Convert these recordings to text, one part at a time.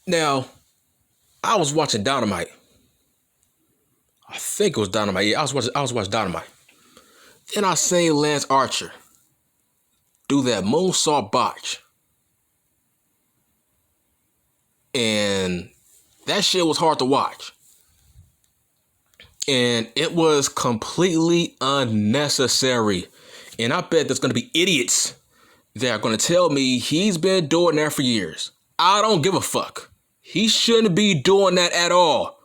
Now, I was watching Dynamite. I think it was Dynamite. Yeah, I was watching Dynamite. Then I seen Lance Archer do that moonsault botch. And that shit was hard to watch. And it was completely unnecessary. And I bet there's going to be idiots that are going to tell me he's been doing that for years. I don't give a fuck. He shouldn't be doing that at all.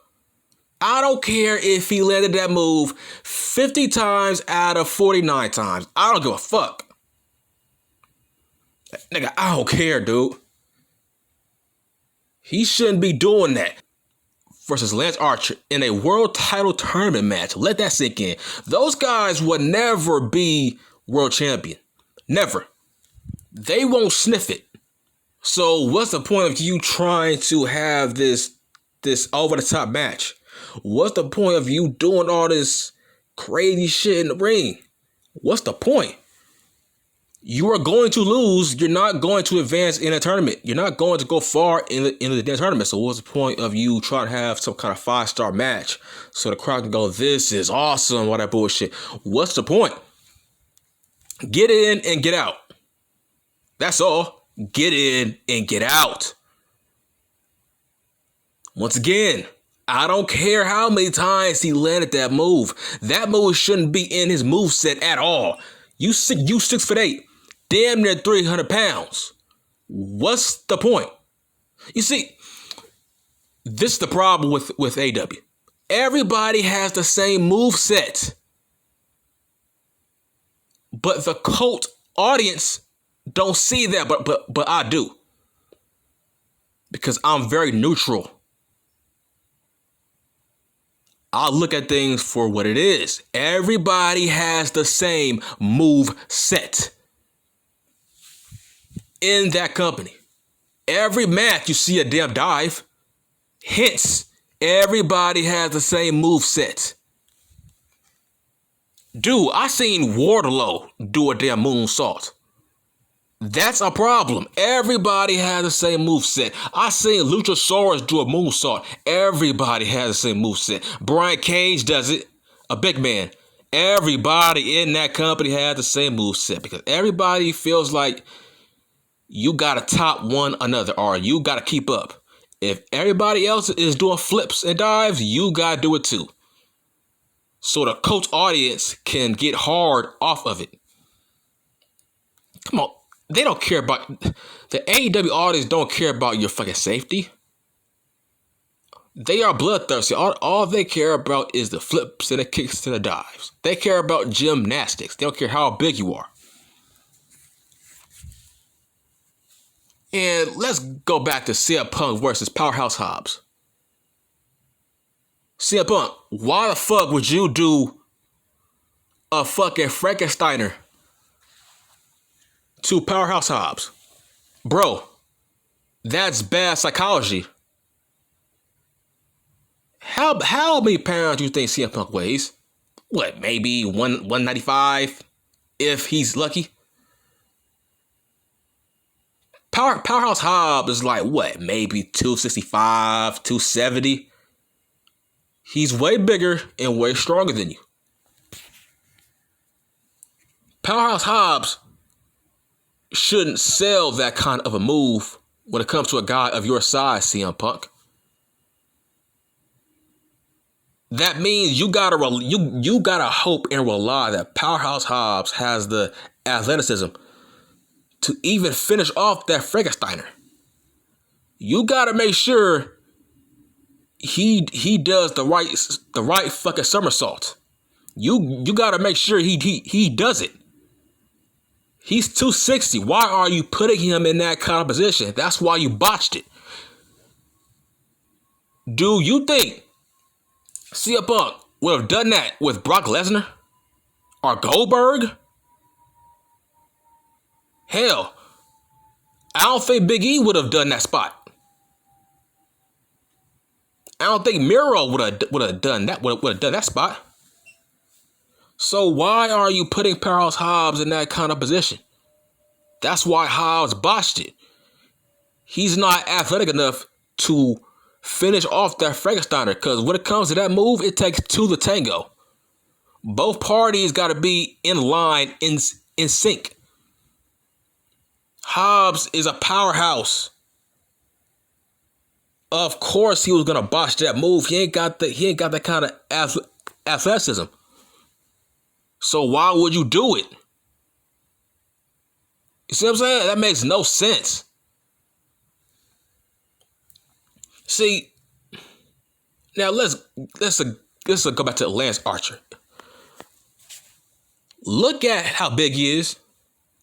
I don't care if he landed that move 50 times out of 49 times. I don't give a fuck. Nigga, I don't care, dude. He shouldn't be doing that. Versus Lance Archer in a world title tournament match. Let that sink in. Those guys would never be world champion. Never. They won't sniff it. So what's the point of you trying to have this over the top match? What's the point of you doing all this crazy shit in the ring? What's the point? You are going to lose. You're not going to advance in a tournament. You're not going to go far in the tournament. So what's the point of you trying to have some kind of 5-star match so the crowd can go, this is awesome, all that bullshit? What's the point? Get in and get out. That's all. Get in and get out. Once again, I don't care how many times he landed that move. That move shouldn't be in his moveset at all. You 6'8", damn near 300 pounds. What's the point? You see, this is the problem with AEW. Everybody has the same moveset. But the cult audience don't see that, but I do. Because I'm very neutral. I look at things for what it is. Everybody has the same move set in that company. Every match you see a damn dive. Hence, everybody has the same move set. Dude, I seen Wardlow do a damn moonsault. That's a problem. Everybody has the same moveset. I seen Luchasaurus do a moonsault. Everybody has the same moveset. Brian Cage does it. A big man. Everybody in that company has the same moveset because everybody feels like you gotta top one another or you gotta keep up. If everybody else is doing flips and dives, you gotta do it too. So the coach audience can get hard off of it. Come on. They don't care about, the AEW audience don't care about your fucking safety. They are bloodthirsty. All they care about is the flips and the kicks and the dives. They care about gymnastics. They don't care how big you are. And let's go back to CM Punk versus Powerhouse Hobbs. CM Punk, why the fuck would you do a fucking Frankensteiner to Powerhouse Hobbs? Bro, that's bad psychology. How many pounds do you think CM Punk weighs? What, maybe 195 if he's lucky? Powerhouse Hobbs is like, what, maybe 265, 270? He's way bigger and way stronger than you. Powerhouse Hobbs shouldn't sell that kind of a move when it comes to a guy of your size, CM Punk. That means you gotta hope and rely that Powerhouse Hobbs has the athleticism to even finish off that Frankensteiner. You gotta make sure he does the right fucking somersault. You gotta make sure he does it. He's 260. Why are you putting him in that kind of position? That's why you botched it. Do you think CM Punk would have done that with Brock Lesnar or Goldberg? Hell, I don't think Big E would have done that spot. I don't think Miro would have done that spot. So why are you putting Powerhouse Hobbs in that kind of position? That's why Hobbs botched it. He's not athletic enough to finish off that Frankensteiner. Because when it comes to that move, it takes two to tango. Both parties got to be in line, in sync. Hobbs is a powerhouse. Of course, he was gonna botch that move. He ain't got that kind of athleticism. So why would you do it? You see what I'm saying? That makes no sense. See, now let's go back to Lance Archer. Look at how big he is.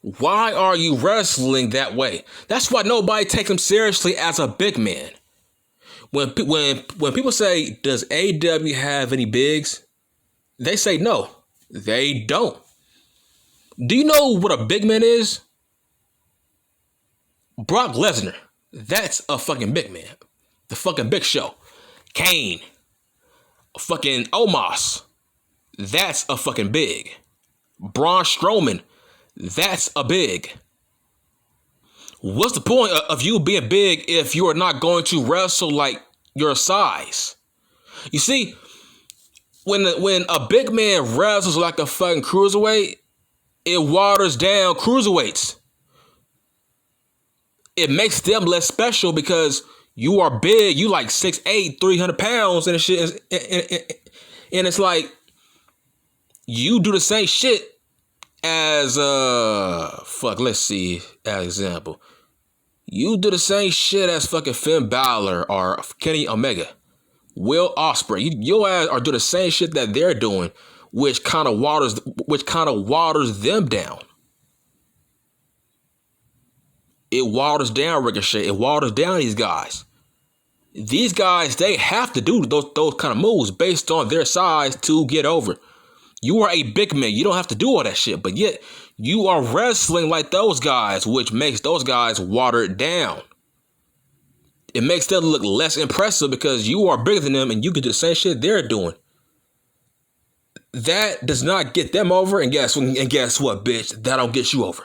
Why are you wrestling that way? That's why nobody takes him seriously as a big man. When people say, does AEW have any bigs? They say no, they don't. Do you know what a big man is? Brock Lesnar. That's a fucking big man. The fucking Big Show. Kane. Fucking Omos. That's a fucking big. Braun Strowman. That's a big. What's the point of you being big if you are not going to wrestle like your size? You see, when a big man wrestles like a fucking cruiserweight, it waters down cruiserweights. It makes them less special because you are big. You like 6'8", 300 pounds and shit. And it's like you do the same shit as let's see, as example. You do the same shit as fucking Finn Balor or Kenny Omega, Will Ospreay. Your ass are doing the same shit that they're doing, which kind of waters them down. It waters down Ricochet. It waters down these guys. These guys, they have to do those kind of moves based on their size to get over. You are a big man. You don't have to do all that shit, but yet you are wrestling like those guys, which makes those guys watered down. It makes them look less impressive because you are bigger than them and you can do the same shit they're doing. That does not get them over, and guess what, bitch? That don't get you over.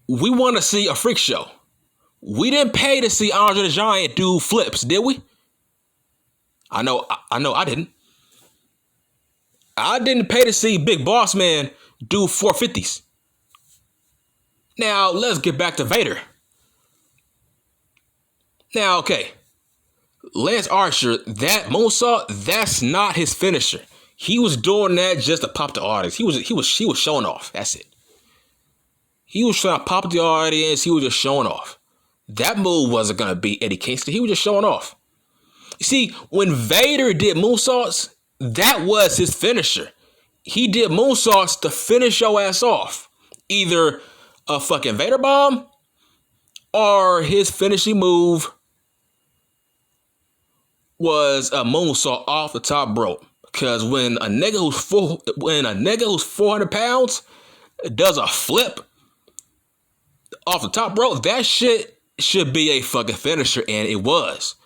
We want to see a freak show. We didn't pay to see Andre the Giant do flips, did we? I know I didn't. I didn't pay to see Big Boss Man do 450s. Now, let's get back to Vader. Now, okay. Lance Archer, that moonsault, that's not his finisher. He was doing that just to pop the audience. He was showing off. That's it. He was trying to pop the audience. He was just showing off. That move wasn't going to beat Eddie Kingston. He was just showing off. You see, when Vader did moonsaults, that was his finisher. He did moonsaults to finish your ass off. Either a fucking Vader bomb or his finishing move was a moonsault off the top rope. Because when a nigga who's 400 pounds does a flip off the top rope, that shit should be a fucking finisher, and it was.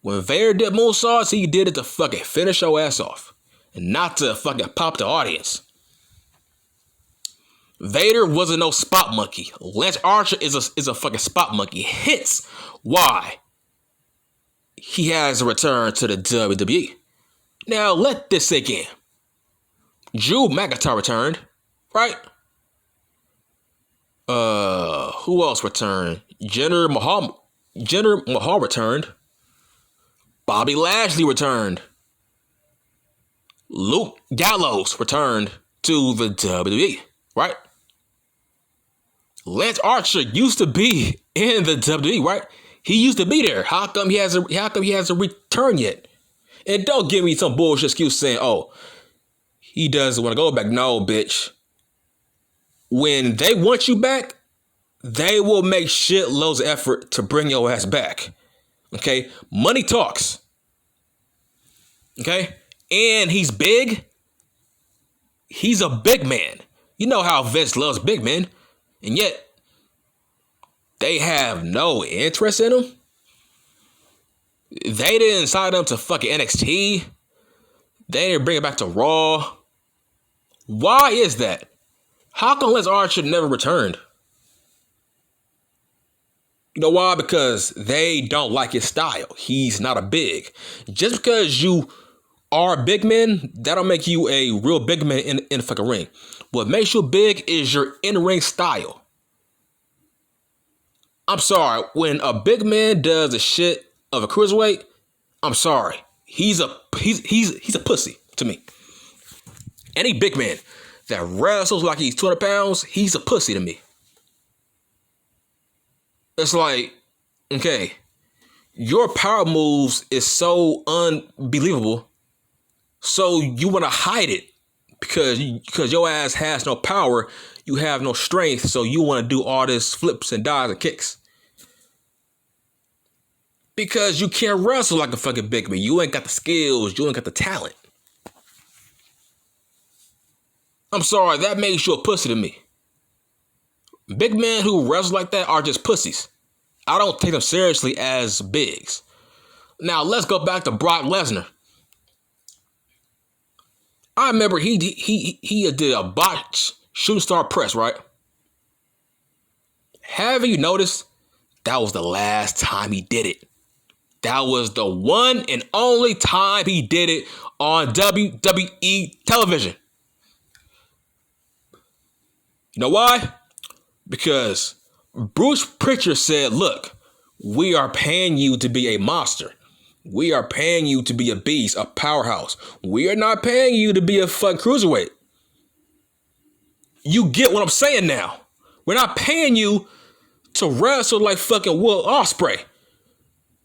When Vader did moonsaults, he did it to fucking finish your ass off, and not to fucking pop the audience. Vader wasn't no spot monkey. Lance Archer is a fucking spot monkey. Hence why he has a return to the WWE. Now let this sink in. Drew McIntyre returned, right? Who else returned? Jinder Mahal returned. Bobby Lashley returned. Luke Gallows returned to the WWE, right? Lance Archer used to be in the WWE, right? He used to be there. How come he hasn't returned yet? And don't give me some bullshit excuse saying, oh, he doesn't want to go back. No, bitch. When they want you back, they will make shitloads of effort to bring your ass back. Okay? Money talks. Okay? And he's big. He's a big man. You know how Vince loves big men. And yet, they have no interest in him. They didn't sign him to fucking NXT. They didn't bring him back to Raw. Why is that? How come Lance Archer never returned? You know why? Because they don't like his style. He's not a big. Just because you are a big man, that don't make you a real big man in the fucking ring. What makes you big is your in-ring style. I'm sorry, when a big man does the shit of a cruiserweight, I'm sorry. He's a pussy to me. Any big man that wrestles like he's 200 pounds, he's a pussy to me. It's like, okay, your power moves is so unbelievable, so you want to hide it because your ass has no power, you have no strength, so you want to do all this flips and dives and kicks. Because you can't wrestle like a fucking big man. You ain't got the skills, you ain't got the talent. I'm sorry, that makes you a pussy to me. Big men who wrestle like that are just pussies. I don't take them seriously as bigs. Now, let's go back to Brock Lesnar. I remember he did a botch shooting star press, right? Have you noticed that was the last time he did it? That was the one and only time he did it on WWE television. You know why? Because Bruce Pritchard said, look, we are paying you to be a monster. We are paying you to be a beast, a powerhouse. We are not paying you to be a fucking cruiserweight. You get what I'm saying now. We're not paying you to wrestle like fucking Will Ospreay.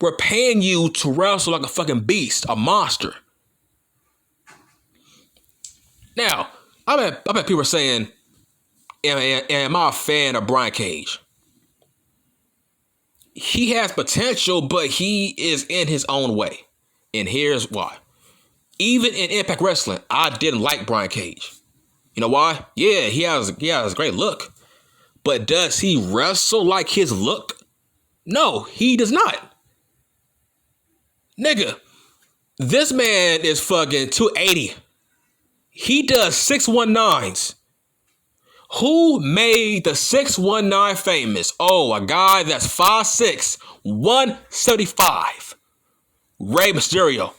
We're paying you to wrestle like a fucking beast, a monster. Now, I bet people are saying, am I a fan of Brian Cage? He has potential, but he is in his own way. And here's why. Even in Impact Wrestling, I didn't like Brian Cage. You know why? Yeah, he has a great look. But does he wrestle like his look? No, he does not. Nigga, this man is fucking 280. He does 619s. Who made the 619 famous? Oh, a guy that's 5'6", 175. Rey Mysterio.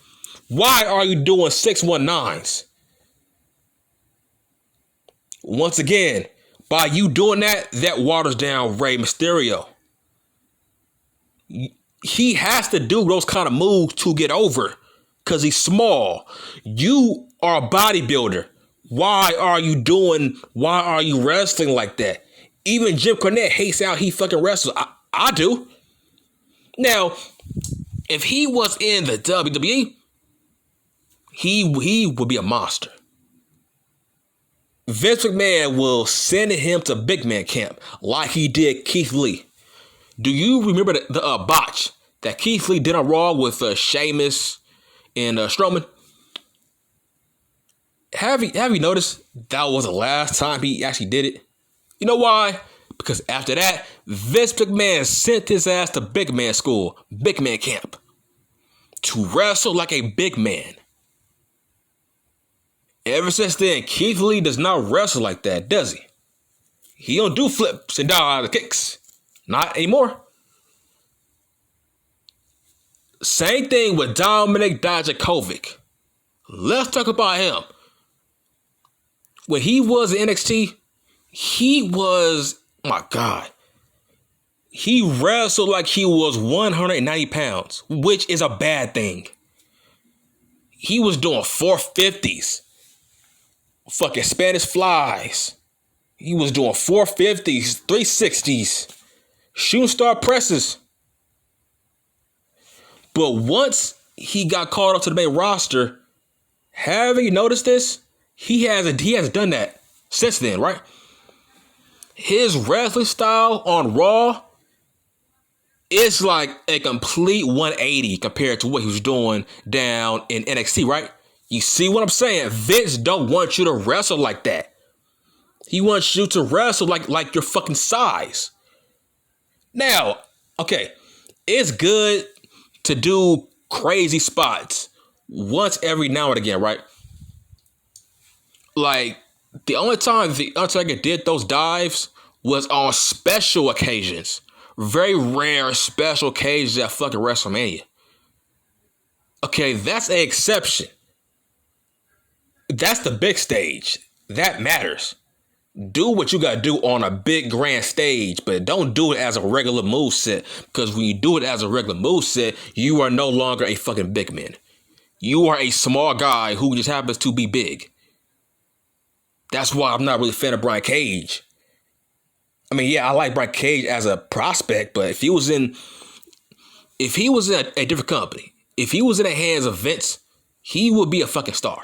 Why are you doing 619s? Once again, by you doing that waters down Rey Mysterio. He has to do those kind of moves to get over because he's small. You are a bodybuilder. Why are you wrestling like that? Even Jim Cornette hates how he fucking wrestles. I do. Now, if he was in the WWE, he would be a monster. Vince McMahon will send him to big man camp like he did Keith Lee. Do you remember the botch that Keith Lee did on Raw with Sheamus and Strowman? Have you noticed that was the last time he actually did it? You know why? Because after that, Vince McMahon sent his ass to big man school, big man camp, to wrestle like a big man. Ever since then, Keith Lee does not wrestle like that, does he? He don't do flips and dive kicks. Not anymore. Same thing with Dominic Dijakovic. Let's talk about him. When he was in NXT, he was, my God, he wrestled like he was 190 pounds, which is a bad thing. He was doing 450s, fucking Spanish flies. He was doing 450s, 360s, shooting star presses. But once he got called up to the main roster, have you noticed this? He hasn't done that since then, right? His wrestling style on Raw is like a complete 180 compared to what he was doing down in NXT, right? You see what I'm saying? Vince don't want you to wrestle like that. He wants you to wrestle like your fucking size. Now, okay, it's good to do crazy spots once every now and again, right? Like, the only time the Undertaker did those dives was on special occasions. Very rare special occasions at fucking WrestleMania. Okay, that's an exception. That's the big stage. That matters. Do what you gotta do on a big grand stage, but don't do it as a regular moveset. Because when you do it as a regular moveset, you are no longer a fucking big man. You are a small guy who just happens to be big. That's why I'm not really a fan of Brian Cage. I mean, yeah, I like Brian Cage as a prospect, but if he was in a different company, if he was in the hands of Vince, he would be a fucking star.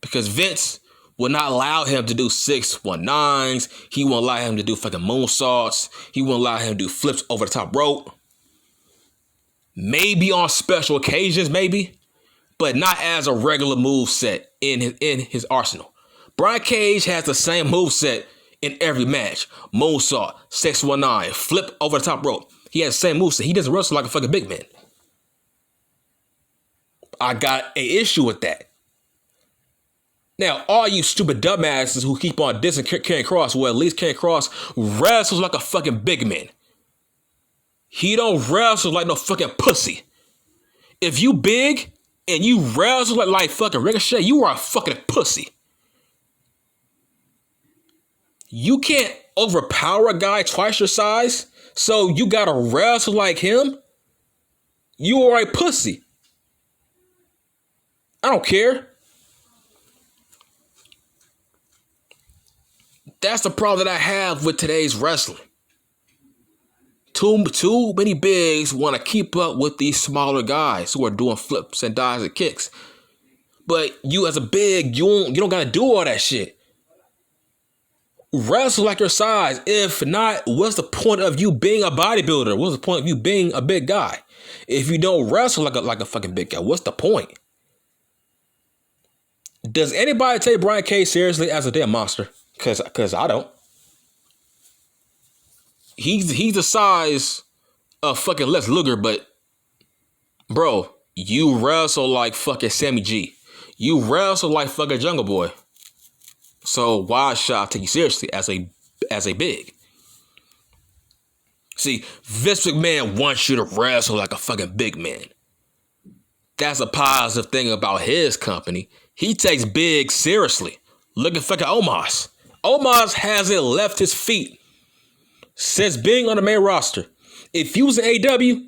Because Vince would not allow him to do 619s. He won't allow him to do fucking moonsaults. He won't allow him to do flips over the top rope. Maybe on special occasions, maybe, but not as a regular move set in his arsenal. Brian Cage has the same move set in every match. Moonsault, 619, flip over the top rope. He has the same move set. He doesn't wrestle like a fucking big man. I got an issue with that. Now, all you stupid dumbasses who keep on dissing Karrion Kross, well, at least Karrion Kross wrestles like a fucking big man. He don't wrestle like no fucking pussy. If you big and you wrestle like fucking Ricochet, you are a fucking pussy. You can't overpower a guy twice your size, so you gotta wrestle like him? You are a pussy. I don't care. That's the problem that I have with today's wrestling. Too many bigs want to keep up with these smaller guys who are doing flips and dives and kicks. But you as a big, you don't got to do all that shit. Wrestle like your size. If not, what's the point of you being a bodybuilder? What's the point of you being a big guy? If you don't wrestle like a fucking big guy, what's the point? Does anybody take Brian Cage seriously as a damn monster? Cause I don't. He's the size of fucking Lex Luger, but bro, you wrestle like fucking Sammy G. You wrestle like fucking Jungle Boy. So why should I take you seriously as a big? See, Vince McMahon wants you to wrestle like a fucking big man. That's a positive thing about his company. He takes big seriously. Look at fucking Omos. Omos hasn't left his feet since being on the main roster. If he was in AEW,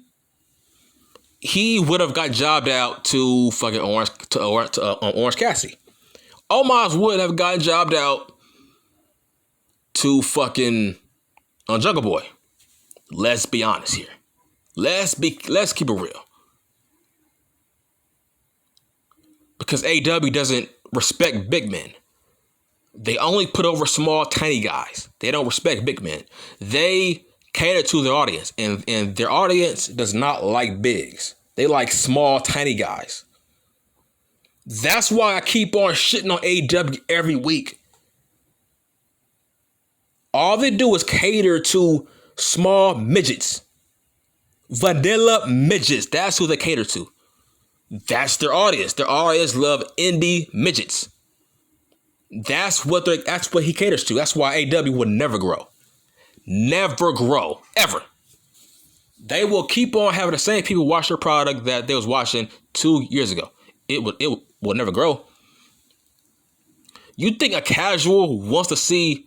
he would have got jobbed out to fucking Orange Cassidy. Omos would have gotten jobbed out to fucking Jungle Boy. Let's be honest here. Let's keep it real. Because AEW doesn't respect big men. They only put over small, tiny guys. They don't respect big men. They cater to their audience, and their audience does not like bigs. They like small, tiny guys. That's why I keep on shitting on AEW every week. All they do is cater to small midgets. Vanilla midgets. That's who they cater to. That's their audience. Their audience love indie midgets. That's what he caters to. That's why AEW will never grow. Never grow. Ever. They will keep on having the same people watch their product that they was watching 2 years ago. It will never grow. You think a casual wants to see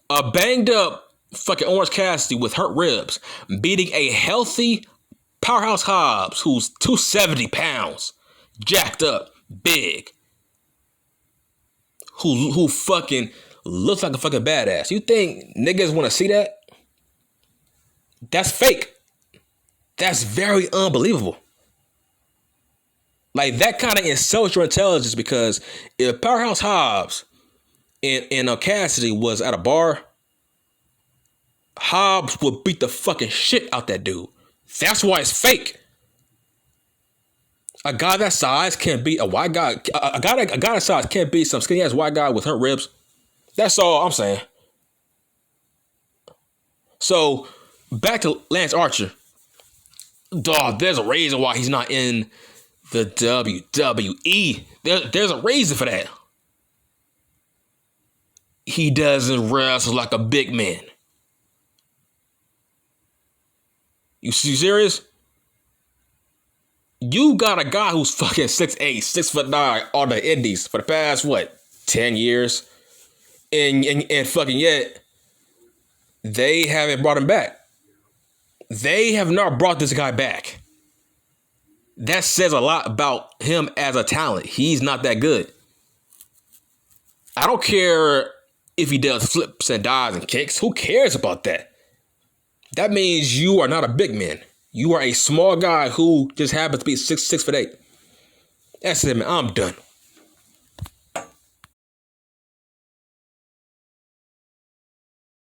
a banged up fucking Orange Cassidy with hurt ribs beating a healthy powerhouse Hobbs who's 270 pounds, jacked up, big, who fucking looks like a fucking badass? You think niggas want to see that? That's fake. That's very unbelievable. Like, that kind of insults your intelligence, because if Powerhouse Hobbs and Cassidy was at a bar, Hobbs would beat the fucking shit out that dude. That's why it's fake. A guy that size can't beat a white guy. A guy that size can't beat some skinny ass white guy with hurt ribs. That's all I'm saying. So back to Lance Archer. Dog, there's a reason why he's not in the WWE. There's a reason for that. He doesn't wrestle like a big man. You serious? You got a guy who's fucking 6'8", 6'9" on the indies for the past, what, 10 years? And fucking yet, they haven't brought him back. They have not brought this guy back. That says a lot about him as a talent. He's not that good. I don't care if he does flips and dives and kicks. Who cares about that? That means you are not a big man. You are a small guy who just happens to be 6'8". That's it, man. I'm done.